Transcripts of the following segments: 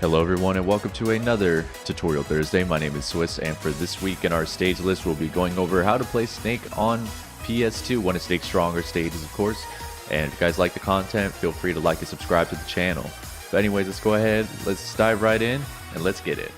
Hello everyone and welcome to another Tutorial Thursday. My name is Swiss, and for this week in our stage list we'll be going over how to play Snake on PS2, one of Snake's stronger stages of course. And if you guys like the content, feel free to like and subscribe to the channel. But anyways, let's go ahead, let's dive right in and let's get it.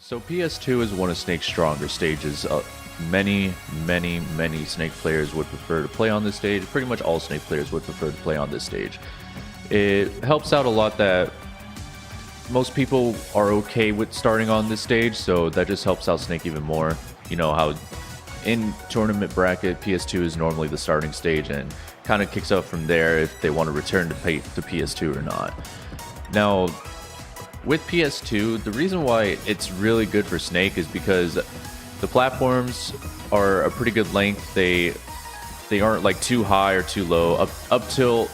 So PS2 is one of Snake's stronger stages. Many Snake players would prefer to play on this stage. Pretty much all Snake players would prefer to play on this stage. It helps out a lot that most people are okay with starting on this stage, so that just helps out Snake even more. You know how in tournament bracket, PS2 is normally the starting stage and kind of kicks up from there if they want to return to PS2 or not. Now, with PS2, the reason why it's really good for Snake is because the platforms are a pretty good length. They aren't like too high or too low. Up tilt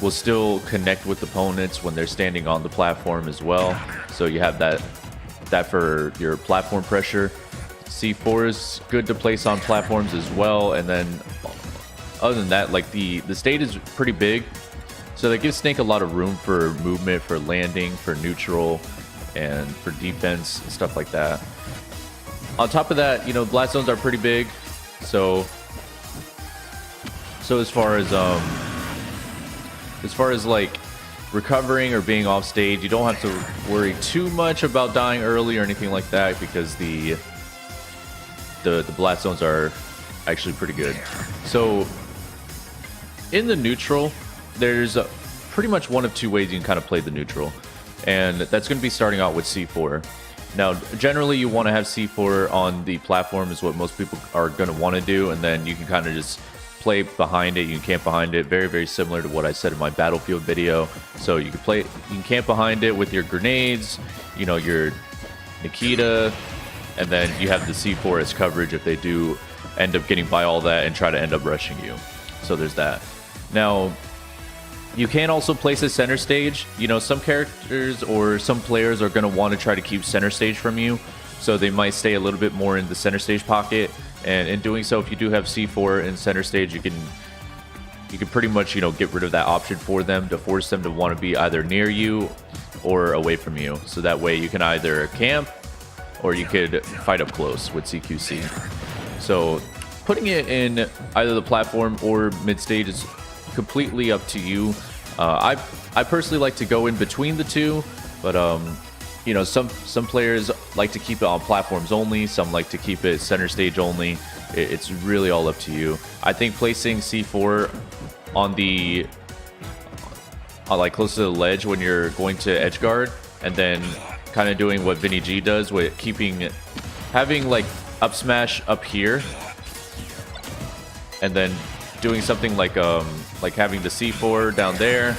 will still connect with opponents when they're standing on the platform as well. So you have that for your platform pressure. C4 is good to place on platforms as well. And then other than that, like the stage is pretty big. So that gives Snake a lot of room for movement, for landing, for neutral, and for defense and stuff like that. On top of that, you know, blast zones are pretty big. So as far as like recovering or being off stage, you don't have to worry too much about dying early or anything like that because the blast zones are actually pretty good. So in the neutral, there's pretty much one of two ways you can kind of play the neutral, and that's going to be starting out with C4. Now, generally you want to have C4 on the platform is what most people are going to want to do, and then you can kind of just play behind it. You can camp behind it, very similar to what I said in my Battlefield video. So you can camp behind it with your grenades, you know, your Nikita, and then you have the C4 as coverage if they do end up getting by all that and try to end up rushing you. So there's that. Now, you can also place a center stage. You know, some characters or some players are going to want to try to keep center stage from you, so they might stay a little bit more in the center stage pocket. And in doing so, if you do have C4 in center stage, you can pretty much, you know, get rid of that option for them to force them to want to be either near you or away from you. So that way you can either camp or you could fight up close with CQC. So putting it in either the platform or mid stage is completely up to you. I personally like to go in between the two, but you know, some players like to keep it on platforms only, some like to keep it center stage only. It's really all up to you. I think placing C4 on like close to the ledge when you're going to edge guard, and then kind of doing what Vinny G does with having like up smash up here, and then doing something like having the C4 down there.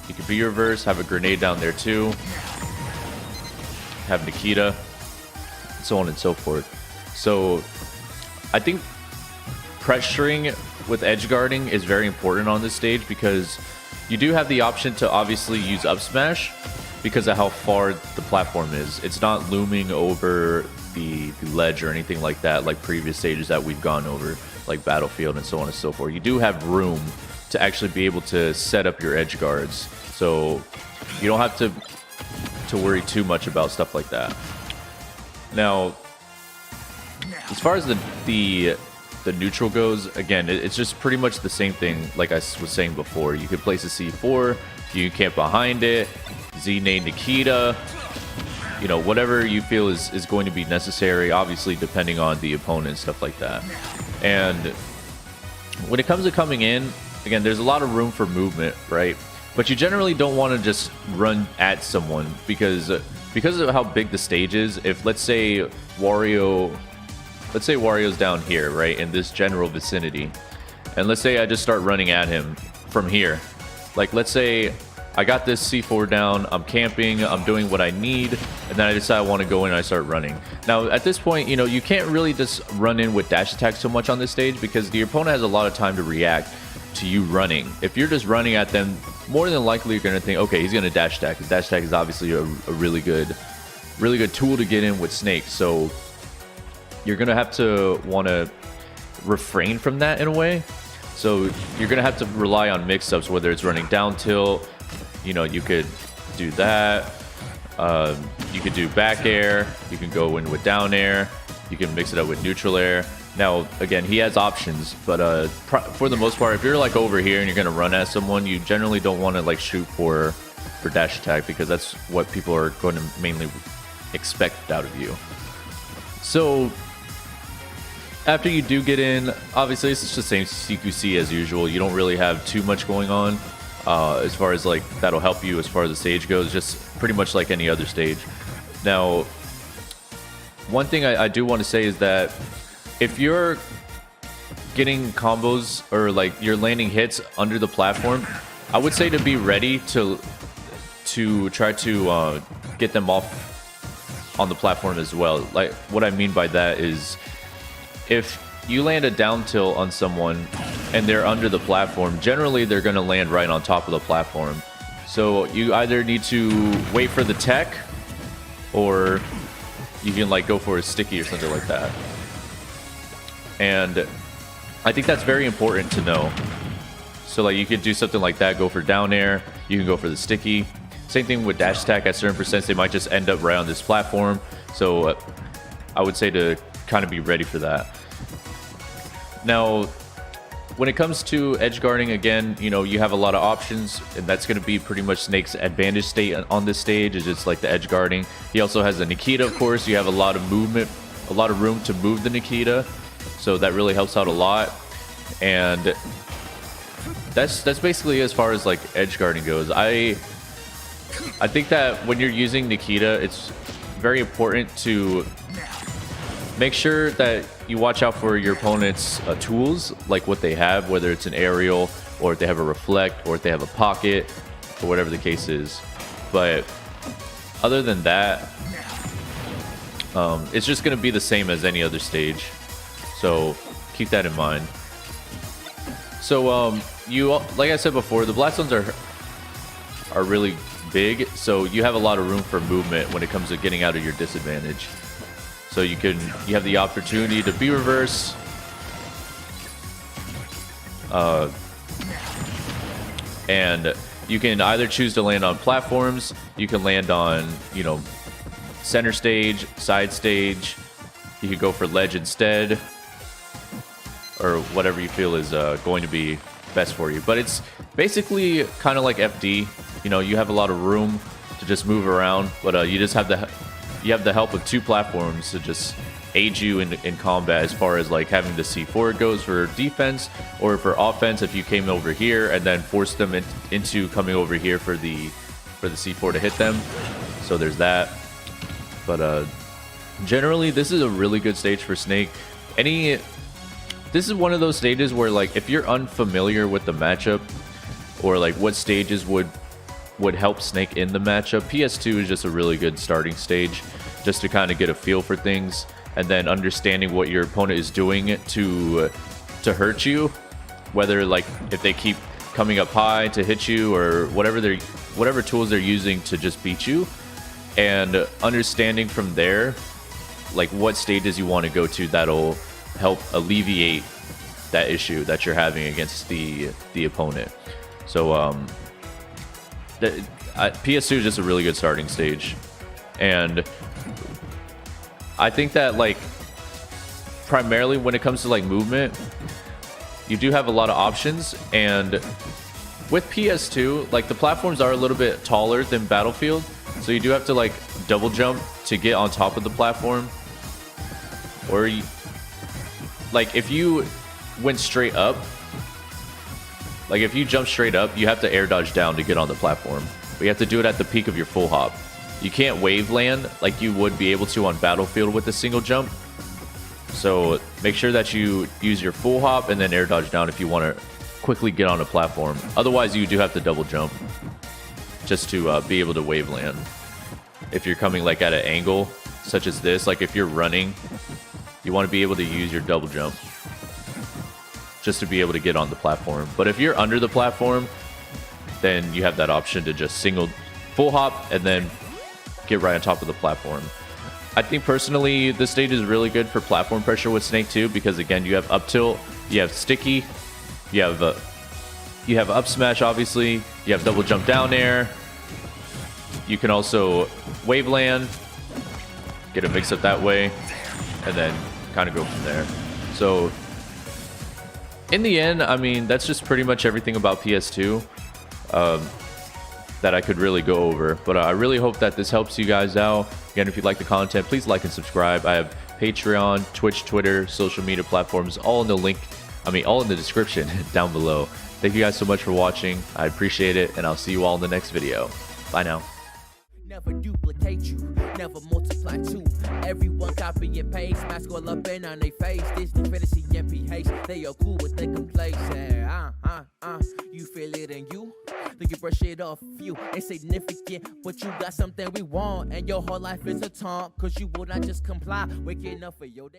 You could be reverse, have a grenade down there too, have Nikita, so on and so forth. So I think pressuring with edge guarding is very important on this stage because you do have the option to obviously use up smash because of how far the platform is. It's not looming over the ledge or anything like that, like previous stages that we've gone over, like Battlefield and so on and so forth. You do have room to actually be able to set up your edge guards, so you don't have to worry too much about stuff like that. Now, as far as the neutral goes, again, it's just pretty much the same thing like I was saying before. You could place a C4, you can camp behind it, Z-nade Nikita, you know, whatever you feel is going to be necessary, obviously depending on the opponent and stuff like that. And when it comes to coming in, again, there's a lot of room for movement, right? But you generally don't want to just run at someone because of how big the stage is. If let's say Wario's down here, right, in this general vicinity, and let's say I just start running at him from here. Like, let's say I got this C4 down, I'm camping, I'm doing what I need, and then I decide I want to go in and I start running. Now, at this point, you know, you can't really just run in with dash attack so much on this stage because the opponent has a lot of time to react to you running. If you're just running at them, more than likely you're going to think, okay, he's going to dash attack. Dash attack is obviously a really good tool to get in with Snake. So you're going to have to want to refrain from that in a way. So you're going to have to rely on mix-ups, whether it's running down tilt, you know, you could do that. You could do back air. You can go in with down air. You can mix it up with neutral air. Now, again, he has options, but for the most part, if you're like over here and you're going to run at someone, you generally don't want to like shoot for dash attack, because that's what people are going to mainly expect out of you. So after you do get in, obviously it's just the same CQC as usual. You don't really have too much going on as far as like that'll help you as far as the stage goes, just pretty much like any other stage. Now, one thing I do want to say is that if you're getting combos or like you're landing hits under the platform, I would say to be ready to try to get them off on the platform as well. Like, what I mean by that is, if you land a down tilt on someone and they're under the platform, generally they're going to land right on top of the platform. So you either need to wait for the tech, or you can like go for a sticky or something like that. And I think that's very important to know. So like you could do something like that, go for down air, you can go for the sticky. Same thing with dash attack. At certain percents, they might just end up right on this platform. So I would say to kind of be ready for that. Now, when it comes to edge guarding, again, you know, you have a lot of options, and that's going to be pretty much Snake's advantage state on this stage, is just like the edge guarding. He also has the Nikita, of course. You have a lot of movement, a lot of room to move the Nikita, so that really helps out a lot. And that's basically as far as like edge guarding goes. I think that when you're using Nikita, it's very important to make sure that you watch out for your opponent's tools, like what they have, whether it's an aerial, or if they have a reflect, or if they have a pocket, or whatever the case is. But other than that, it's just going to be the same as any other stage. So keep that in mind. So you, like I said before, the blast zones are really big, so you have a lot of room for movement when it comes to getting out of your disadvantage. So you have the opportunity to be reverse, and you can either choose to land on platforms, you can land on, you know, center stage, side stage, you could go for ledge instead, or whatever you feel is going to be best for you. But it's basically kind of like FD. You know, you have a lot of room to just move around, but you just have the help of two platforms to just aid you in combat, as far as like having the C4 goes for defense, or for offense if you came over here and then forced them into coming over here for the C4 to hit them. So there's that. But generally, this is a really good stage for Snake. This is one of those stages where, like, if you're unfamiliar with the matchup, or like what stages would help Snake in the matchup, PS2 is just a really good starting stage, just to kind of get a feel for things, and then understanding what your opponent is doing to hurt you, whether like if they keep coming up high to hit you, or whatever tools they're using to just beat you, and understanding from there like what stages you want to go to that'll help alleviate that issue that you're having against the opponent. So PS2 is just a really good starting stage, and I think that like primarily when it comes to like movement, you do have a lot of options. And with PS2, like the platforms are a little bit taller than Battlefield, so you do have to like double jump to get on top of the platform, or like if you went straight up, like if you jump straight up, you have to air dodge down to get on the platform, but you have to do it at the peak of your full hop. You can't wave land like you would be able to on Battlefield with a single jump. So make sure that you use your full hop and then air dodge down if you want to quickly get on a platform. Otherwise, you do have to double jump just to be able to wave land. If you're coming like at an angle such as this, like if you're running, you want to be able to use your double jump just to be able to get on the platform. But if you're under the platform, then you have that option to just full hop and then get right on top of the platform. I think personally this stage is really good for platform pressure with Snake too, because again you have up tilt, you have sticky, you have up smash, obviously, you have double jump down air, you can also wave land, get a mix up that way, and then kind of go from there. So in the end, I mean, that's just pretty much everything about PS2 that I could really go over. But I really hope that this helps you guys out. Again, if you like the content, please like and subscribe. I have Patreon, Twitch, Twitter, social media platforms, all in the link. I mean, all in the description down below. Thank you guys so much for watching. I appreciate it, and I'll see you all in the next video. Bye now. Never duplicate you, never multiply two. Everyone copy and paste, mask all up in on their face. Disney fantasy MPH, they are cool with their complacent. You feel it in you, then you brush it off you. Insignificant, but you got something we want, and your whole life is a taunt, cause you will not just comply. Waking up for your day.